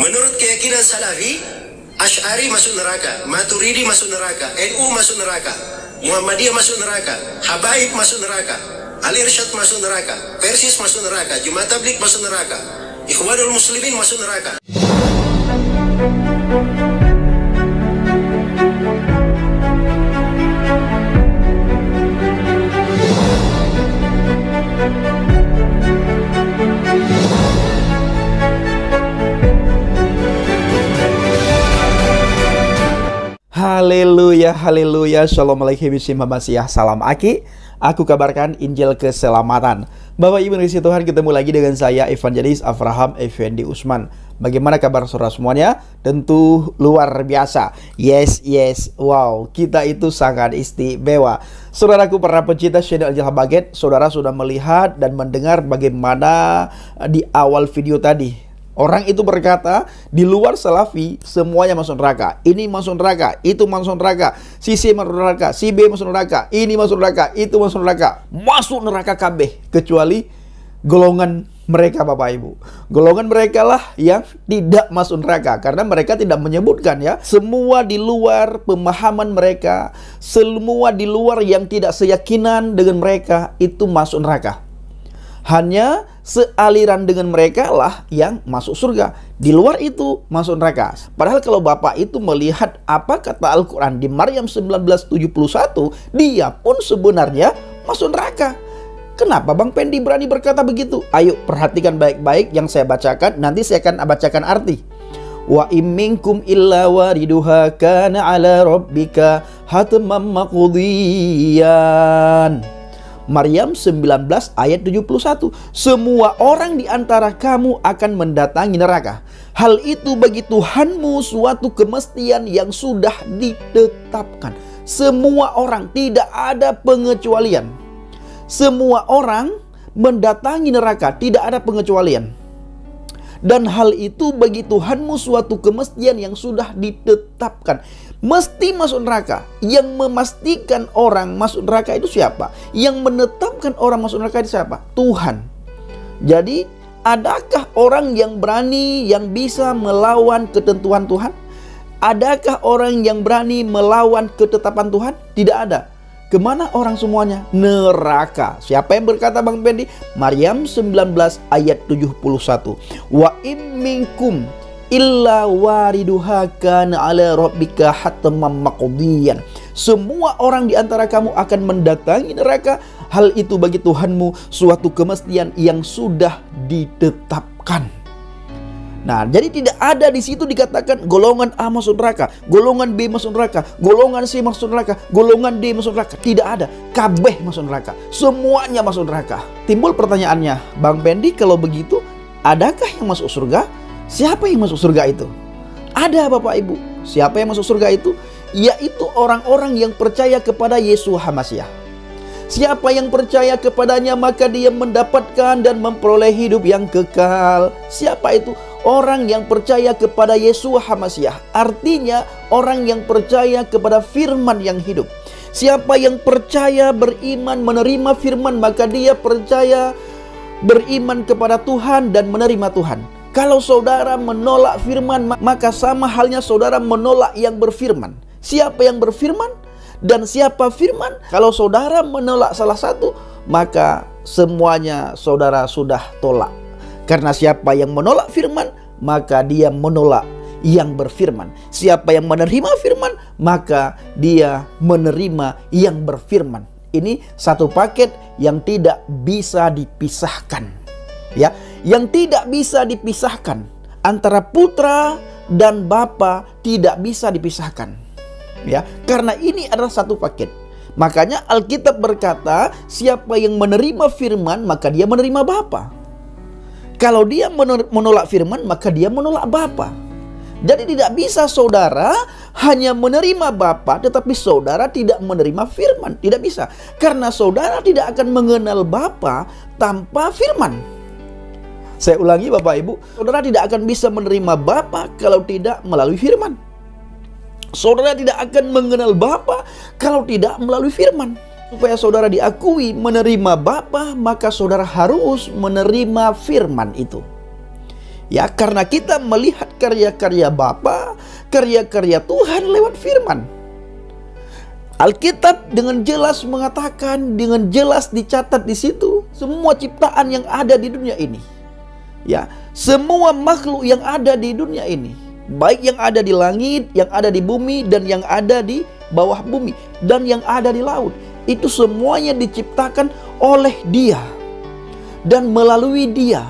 Menurut keyakinan Salafi, Asy'ari masuk neraka, Maturidi masuk neraka, NU masuk neraka, Muhammadiyah masuk neraka, Habaib masuk neraka, Al-Irsyad masuk neraka, Persis masuk neraka, Jumat Tabligh masuk neraka, Ikhwanul Muslimin masuk neraka. Haleluya, haleluya, shalom alaikum, salam aki. Aku kabarkan Injil keselamatan. Bapak Ibu Kristi Tuhan, ketemu lagi dengan saya Evangelis Avraham Effendi Usman. Bagaimana kabar saudara semuanya? Tentu luar biasa. Yes, wow, kita itu sangat istimewa. Saudaraku para pencinta channel Al Baget, saudara sudah melihat dan mendengar bagaimana di awal video tadi orang itu berkata, di luar Salafi semuanya masuk neraka. Ini masuk neraka, itu masuk neraka, si C masuk neraka, si B masuk neraka, ini masuk neraka, itu masuk neraka. Masuk neraka KB, kecuali golongan mereka Bapak Ibu. Golongan mereka lah yang tidak masuk neraka, karena mereka tidak menyebutkan ya. Semua di luar pemahaman mereka, semua di luar yang tidak seyakinan dengan mereka itu masuk neraka. Hanya sealiran dengan mereka lah yang masuk surga. Di luar itu masuk neraka. Padahal kalau Bapak itu melihat apa kata Al-Quran di Maryam 1971, dia pun sebenarnya masuk neraka. Kenapa Bang Pendi berani berkata begitu? Ayo perhatikan baik-baik yang saya bacakan. Nanti saya akan bacakan arti. Wa imminkum illa wariduha kana ala rabbika hatman maqdiyan. Maryam 19 ayat 71. Semua orang di antara kamu akan mendatangi neraka. Hal itu bagi Tuhanmu suatu kemestian yang sudah ditetapkan. Semua orang, tidak ada pengecualian. Semua orang mendatangi neraka, tidak ada pengecualian. Dan hal itu bagi Tuhanmu suatu kemestian yang sudah ditetapkan. Mesti masuk neraka. Yang memastikan orang masuk neraka itu siapa? Yang menetapkan orang masuk neraka itu siapa? Tuhan. Jadi adakah orang yang berani, yang bisa melawan ketentuan Tuhan? Adakah orang yang berani melawan ketetapan Tuhan? Tidak ada. Kemana orang semuanya? Neraka. Siapa yang berkata Bang Pendi? Maryam 19 ayat 71. Wa imminkum illa wariduha kana ala rabbika hatman maqdiyan. Semua orang di antara kamu akan mendatangi neraka. Hal itu bagi Tuhanmu suatu kemestian yang sudah ditetapkan. Nah, jadi tidak ada di situ dikatakan golongan A masuk neraka, golongan B masuk neraka, golongan C masuk neraka, golongan D masuk neraka. Tidak ada. Kabeh masuk neraka. Semuanya masuk neraka. Timbul pertanyaannya, Bang Pendi, kalau begitu adakah yang masuk surga? Siapa yang masuk surga itu? Ada Bapak Ibu. Siapa yang masuk surga itu? Yaitu orang-orang yang percaya kepada Yesus HaMasyiah. Siapa yang percaya kepadanya maka dia mendapatkan dan memperoleh hidup yang kekal. Siapa itu? Orang yang percaya kepada Yesus HaMasyiah. Artinya orang yang percaya kepada firman yang hidup. Siapa yang percaya, beriman, menerima firman, maka dia percaya, beriman kepada Tuhan dan menerima Tuhan. Kalau saudara menolak firman, maka sama halnya saudara menolak yang berfirman. Siapa yang berfirman dan siapa firman? Kalau saudara menolak salah satu, maka semuanya saudara sudah tolak. Karena siapa yang menolak firman, maka dia menolak yang berfirman. Siapa yang menerima firman, maka dia menerima yang berfirman. Ini satu paket yang tidak bisa dipisahkan. Ya, yang tidak bisa dipisahkan antara putra dan bapa tidak bisa dipisahkan. Ya, karena ini adalah satu paket. Makanya Alkitab berkata, siapa yang menerima firman maka dia menerima Bapa. Kalau dia menolak firman maka dia menolak Bapa. Jadi tidak bisa saudara hanya menerima Bapa tetapi saudara tidak menerima firman. Tidak bisa. Karena saudara tidak akan mengenal Bapa tanpa firman. Saya ulangi Bapak Ibu, saudara tidak akan bisa menerima Bapa kalau tidak melalui firman. Saudara tidak akan mengenal Bapa kalau tidak melalui firman. Supaya saudara diakui menerima Bapa, maka saudara harus menerima firman itu. Ya, karena kita melihat karya-karya Bapa, karya-karya Tuhan lewat firman. Alkitab dengan jelas mengatakan, dengan jelas dicatat di situ, semua ciptaan yang ada di dunia ini. Ya, semua makhluk yang ada di dunia ini, baik yang ada di langit, yang ada di bumi, dan yang ada di bawah bumi, dan yang ada di laut, itu semuanya diciptakan oleh Dia dan melalui Dia.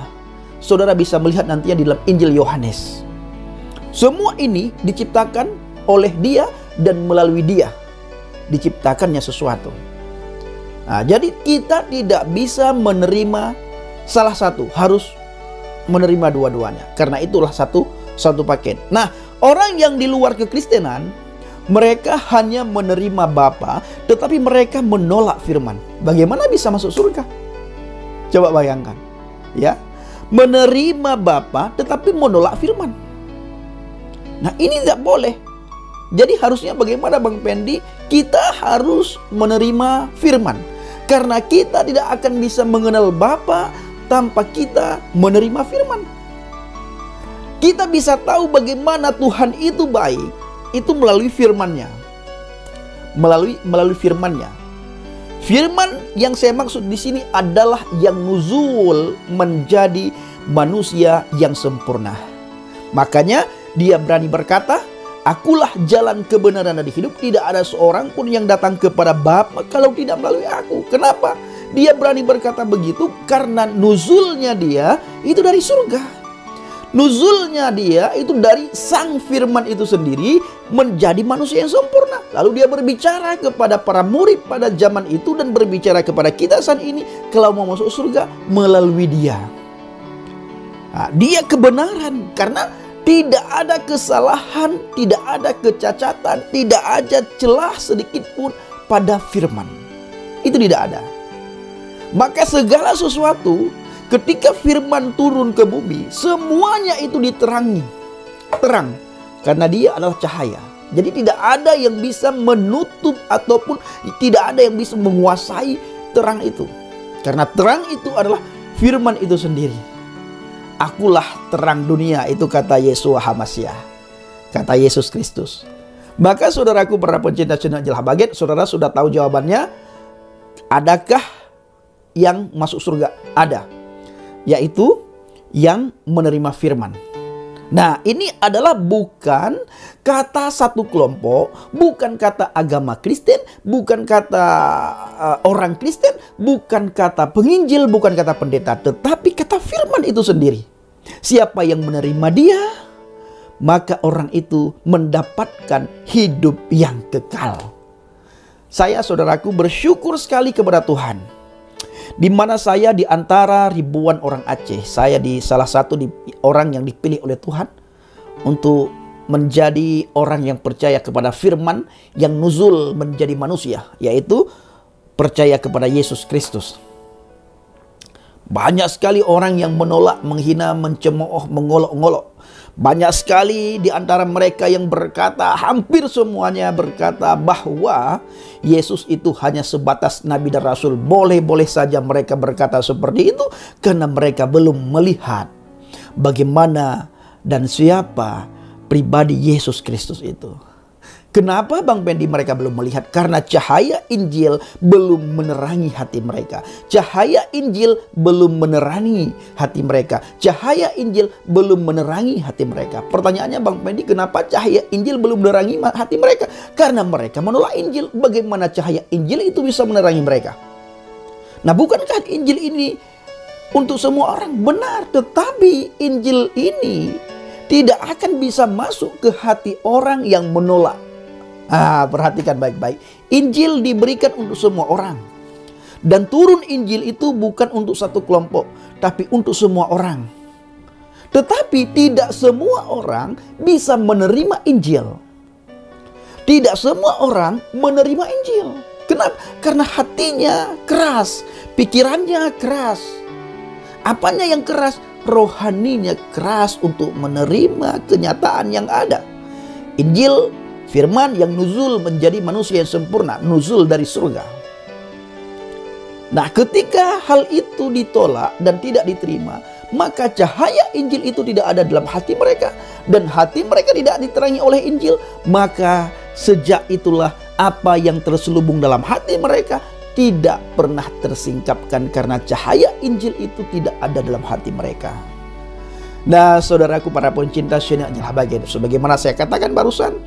Saudara bisa melihat nantinya di dalam Injil Yohanes. Semua ini diciptakan oleh Dia dan melalui Dia diciptakannya sesuatu. Nah, jadi kita tidak bisa menerima salah satu, harus menerima dua-duanya. Karena itulah satu paket. Nah, orang yang di luar kekristenan, mereka hanya menerima Bapa, tetapi mereka menolak firman. Bagaimana bisa masuk surga? Coba bayangkan, ya, menerima Bapa tetapi menolak firman. Nah, ini tidak boleh. Jadi harusnya bagaimana Bang Pendi? Kita harus menerima firman. Karena kita tidak akan bisa mengenal Bapa tanpa kita menerima firman. Kita bisa tahu bagaimana Tuhan itu baik, itu melalui firman-Nya. Melalui firman-Nya. Firman yang saya maksud di sini adalah yang nuzul menjadi manusia yang sempurna. Makanya Dia berani berkata, "Akulah jalan kebenaran dan hidup. Tidak ada seorang pun yang datang kepada Bapa kalau tidak melalui aku." Kenapa? Dia berani berkata begitu karena nuzulnya Dia itu dari surga. Nuzulnya Dia itu dari Sang Firman itu sendiri menjadi manusia yang sempurna. Lalu Dia berbicara kepada para murid pada zaman itu dan berbicara kepada kita saat ini, kalau mau masuk surga melalui Dia. Nah, Dia kebenaran karena tidak ada kesalahan, tidak ada kecacatan, tidak ada celah sedikit pun pada firman. Itu tidak ada. Maka segala sesuatu ketika firman turun ke bumi, semuanya itu diterangi. Terang. Karena Dia adalah cahaya. Jadi tidak ada yang bisa menutup ataupun tidak ada yang bisa menguasai terang itu. Karena terang itu adalah firman itu sendiri. "Akulah terang dunia," itu kata Yeshua HaMashiach, kata Yesus Kristus. Maka saudaraku para pencinta channel Jelah Baget, saudara sudah tahu jawabannya. Adakah yang masuk surga? Ada, yaitu yang menerima firman. Nah, ini adalah bukan kata satu kelompok, bukan kata agama Kristen, bukan kata orang Kristen, bukan kata penginjil, bukan kata pendeta, tetapi kata firman itu sendiri. Siapa yang menerima Dia, maka orang itu mendapatkan hidup yang kekal. Saya, saudaraku, bersyukur sekali kepada Tuhan. Di mana saya di antara ribuan orang Aceh, saya di salah satu orang yang dipilih oleh Tuhan untuk menjadi orang yang percaya kepada firman yang nuzul menjadi manusia, yaitu percaya kepada Yesus Kristus. Banyak sekali orang yang menolak, menghina, mencemooh, mengolok-ngolok. Banyak sekali di antara mereka yang berkata, hampir semuanya berkata bahwa Yesus itu hanya sebatas nabi dan rasul. Boleh-boleh saja mereka berkata seperti itu karena mereka belum melihat bagaimana dan siapa pribadi Yesus Kristus itu. Kenapa Bang Pendi mereka belum melihat? Karena cahaya Injil belum menerangi hati mereka. Cahaya Injil belum menerangi hati mereka. Cahaya Injil belum menerangi hati mereka. Pertanyaannya Bang Pendi, kenapa cahaya Injil belum menerangi hati mereka? Karena mereka menolak Injil. Bagaimana cahaya Injil itu bisa menerangi mereka? Nah, bukankah Injil ini untuk semua orang? Benar, tetapi Injil ini tidak akan bisa masuk ke hati orang yang menolak. Perhatikan baik-baik. Injil diberikan untuk semua orang. Dan turun Injil itu bukan untuk satu kelompok, tapi untuk semua orang. Tetapi tidak semua orang bisa menerima Injil. Tidak semua orang menerima Injil. Kenapa? Karena hatinya keras, pikirannya keras. Apanya yang keras? Rohaninya keras untuk menerima kenyataan yang ada. Injil, firman yang nuzul menjadi manusia yang sempurna, nuzul dari surga. Nah, ketika hal itu ditolak dan tidak diterima, maka cahaya Injil itu tidak ada dalam hati mereka, dan hati mereka tidak diterangi oleh Injil, maka sejak itulah apa yang terselubung dalam hati mereka tidak pernah tersingkapkan, karena cahaya Injil itu tidak ada dalam hati mereka. Nah, saudaraku para pencinta channel Injil Habaget, sebagaimana saya katakan barusan,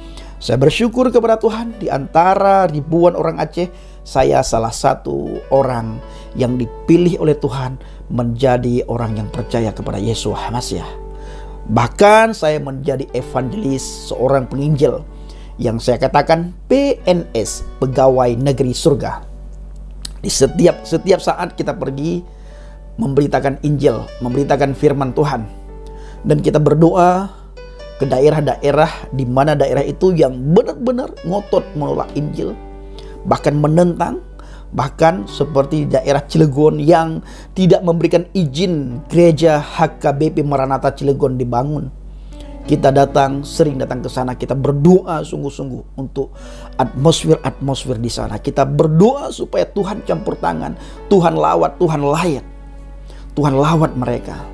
saya bersyukur kepada Tuhan, di antara ribuan orang Aceh, saya salah satu orang yang dipilih oleh Tuhan menjadi orang yang percaya kepada Yesus Masiah. Bahkan saya menjadi evangelis, seorang penginjil, yang saya katakan PNS, pegawai negeri surga. Di setiap saat kita pergi memberitakan Injil, memberitakan firman Tuhan, dan kita berdoa ke daerah-daerah di mana daerah itu yang benar-benar ngotot menolak Injil, bahkan menentang. Bahkan seperti daerah Cilegon yang tidak memberikan izin gereja HKBP Maranatha Cilegon dibangun. Kita sering datang ke sana, kita berdoa sungguh-sungguh untuk atmosfer di sana. Kita berdoa supaya Tuhan campur tangan, Tuhan lawat, Tuhan lawat mereka.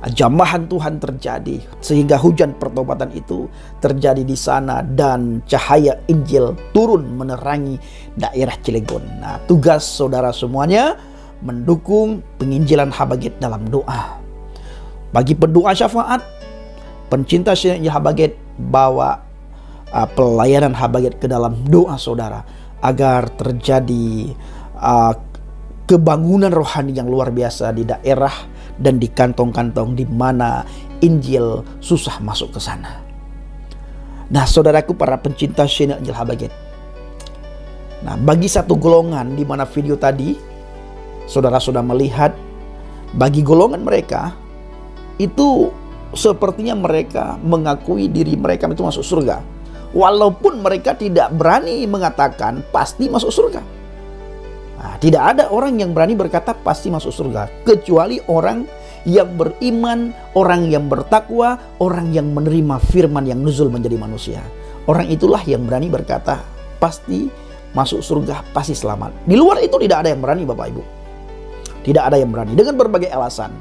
Jamahan Tuhan terjadi, sehingga hujan pertobatan itu terjadi di sana, dan cahaya Injil turun menerangi daerah Cilegon. Nah, tugas saudara semuanya mendukung penginjilan Habaget dalam doa. Bagi pendoa syafaat, pencinta channel Habaget, bawa pelayanan Habaget ke dalam doa saudara, agar terjadi kebangunan rohani yang luar biasa di daerah dan di kantong-kantong di mana Injil susah masuk ke sana. Nah, saudaraku para pencinta channel Injil Habaget, nah, bagi satu golongan di mana video tadi saudara sudah melihat, bagi golongan mereka itu sepertinya mereka mengakui diri mereka itu masuk surga, walaupun mereka tidak berani mengatakan pasti masuk surga. Nah, tidak ada orang yang berani berkata pasti masuk surga, kecuali orang yang beriman, orang yang bertakwa, orang yang menerima firman yang nuzul menjadi manusia. Orang itulah yang berani berkata pasti masuk surga, pasti selamat. Di luar itu tidak ada yang berani, Bapak Ibu. Tidak ada yang berani, dengan berbagai alasan.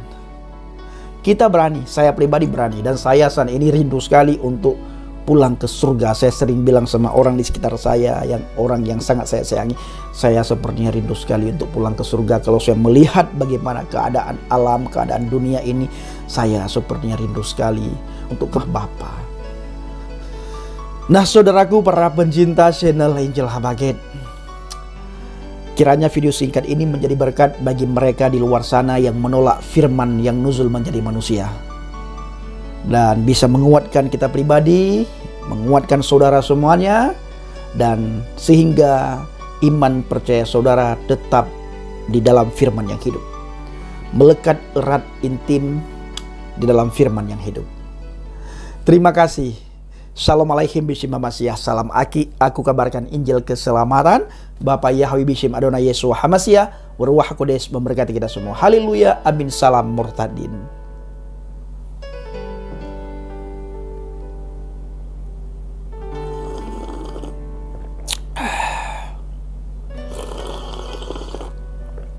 Kita berani, saya pribadi berani, dan saya saat ini rindu sekali untuk pulang ke surga. Saya sering bilang sama orang di sekitar saya, orang yang sangat saya sayangi, saya sepertinya rindu sekali untuk pulang ke surga. Kalau saya melihat bagaimana keadaan alam, keadaan dunia ini, saya sepertinya rindu sekali untuk ke Bapa. Nah, saudaraku para pencinta channel Injil Habaget, kiranya video singkat ini menjadi berkat bagi mereka di luar sana yang menolak firman yang nuzul menjadi manusia, dan bisa menguatkan kita pribadi, menguatkan saudara semuanya, dan sehingga iman percaya saudara tetap di dalam firman yang hidup, melekat erat intim di dalam firman yang hidup. Terima kasih. Shalom alaikum bishim Hamasiah. Salam aki, aku kabarkan Injil keselamatan. Bapak Yahweh bishim Adonai Yesus Hamasiah. Waruah Kodes memberkati kita semua. Haleluya. Amin. Salam murtadin.